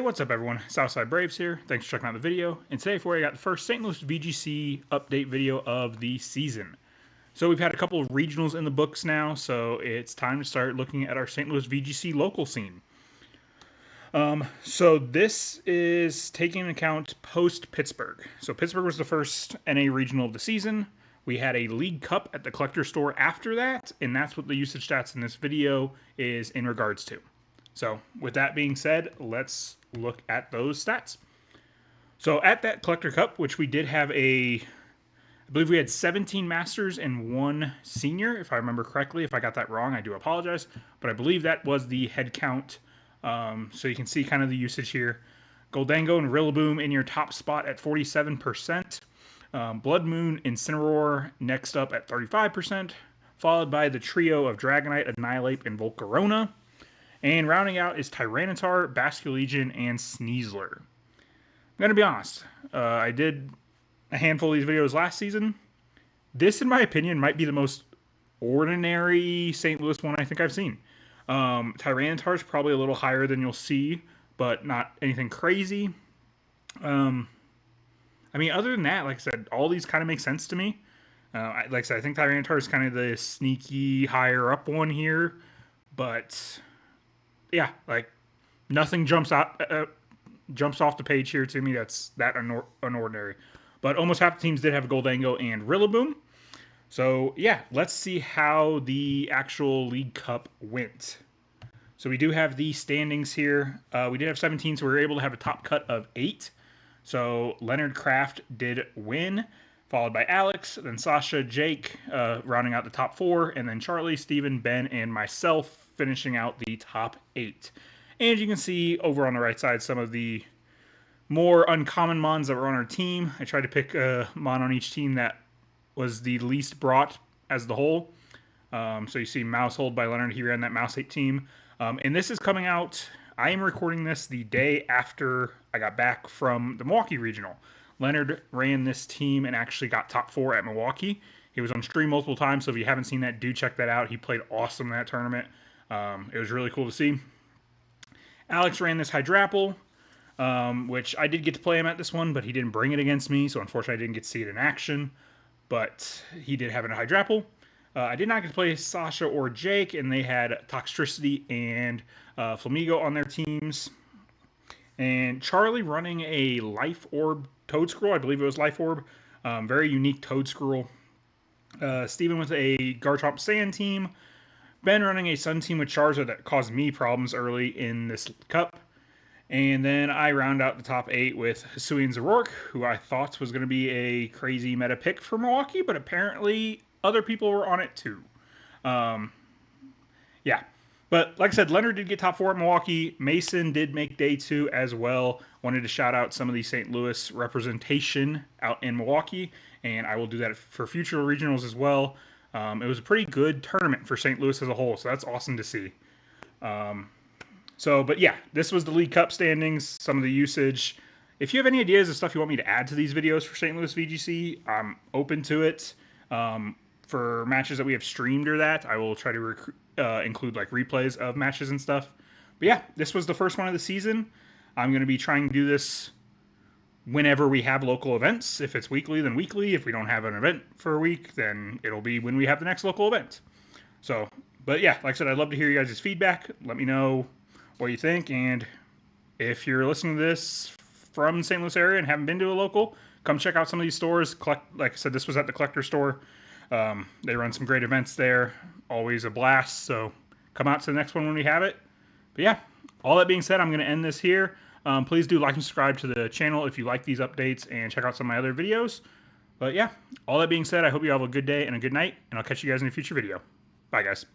what's up everyone? Southside Braves here. Thanks for checking out the video. And today for you, I got the first St. Louis VGC update video of the season. So we've had a couple of regionals in the books now, so it's time to start looking at our St. Louis VGC local scene. So this is taking into account post-Pittsburgh. So Pittsburgh was the first NA regional of the season. We had a League Cup at the Collector Store after that, and that's what the usage stats in this video is in regards to. So with that being said, let's look at those stats. So at that Collector Cup, which we did have I believe we had 17 Masters and 1 Senior, if I remember correctly. If I got that wrong, I do apologize. But I believe that was the head count. So you can see kind of the usage here. Goldango and Rillaboom in your top spot at 47%. Blood Moon, Incineroar next up at 35%. Followed by the trio of Dragonite, Annihilate, and Volcarona. And rounding out is Tyranitar, Basculegion, and Sneasler. I'm going to be honest. I did a handful of these videos last season. This, in my opinion, might be the most ordinary St. Louis one I think I've seen. Tyranitar is probably a little higher than you'll see, but not anything crazy. I mean, other than that, like I said, all these kind of make sense to me. Like I said, I think Tyranitar is kind of the sneaky higher up one here, but yeah, like nothing jumps off the page here to me that's that unordinary. But almost half the teams did have a Goldango and Rillaboom. So yeah, let's see how the actual League Cup went. So we do have the standings here. We did have 17, so we were able to have a top cut of 8. So Leonard Kraft did win, followed by Alex, then Sasha, Jake, rounding out the top 4, and then Charlie, Steven, Ben, and myself finishing out the top 8. And you can see over on the right side some of the more uncommon mons that were on our team. I tried to pick a mon on each team that was the least brought as the whole. So you see Mousehold by Leonard. He ran that Mouse8 team. And this is coming out, I am recording this the day after I got back from the Milwaukee Regional. Leonard ran this team and actually got top 4 at Milwaukee. He was on stream multiple times, so if you haven't seen that, do check that out. He played awesome in that tournament. It was really cool to see. Alex ran this Hydrapple, which I did get to play him at this one, but he didn't bring it against me, so unfortunately I didn't get to see it in action. But he did have a Hydrapple. I did not get to play Sasha or Jake, and they had Toxtricity and Flamigo on their teams. And Charlie running a Life Orb Toedscruel. I believe it was Life Orb. Very unique Toedscruel. Steven with a Garchomp Sand team. Ben running a Sun team with Charizard that caused me problems early in this cup. And then I round out the top 8 with Hisui and Zoroark, who I thought was going to be a crazy meta pick for Milwaukee, but apparently other people were on it too. Yeah. But like I said, Leonard did get top 4 at Milwaukee. Mason did make day 2 as well. Wanted to shout out some of the St. Louis representation out in Milwaukee, and I will do that for future regionals as well. It was a pretty good tournament for St. Louis as a whole, so that's awesome to see. But yeah, this was the League Cup standings, some of the usage. If you have any ideas of stuff you want me to add to these videos for St. Louis VGC, I'm open to it. For matches that we have streamed or that, I will try to include like replays of matches and stuff. But yeah, this was the first one of the season. I'm going to be trying to do this whenever we have local events. If it's weekly, then weekly. If we don't have an event for a week, then it'll be when we have the next local event. So, but yeah, like I said, I'd love to hear you guys' feedback. Let me know what you think. And if you're listening to this from the St. Louis area and haven't been to a local, come check out some of these stores. Like I said, this was at the Collector Store. They run some great events there. Always a blast. So come out to the next one when we have it. But yeah, all that being said, I'm going to end this here. Please do like and subscribe to the channel if you like these updates, and check out some of my other videos. But yeah, all that being said, I hope you have a good day and a good night, and I'll catch you guys in a future video. Bye, guys.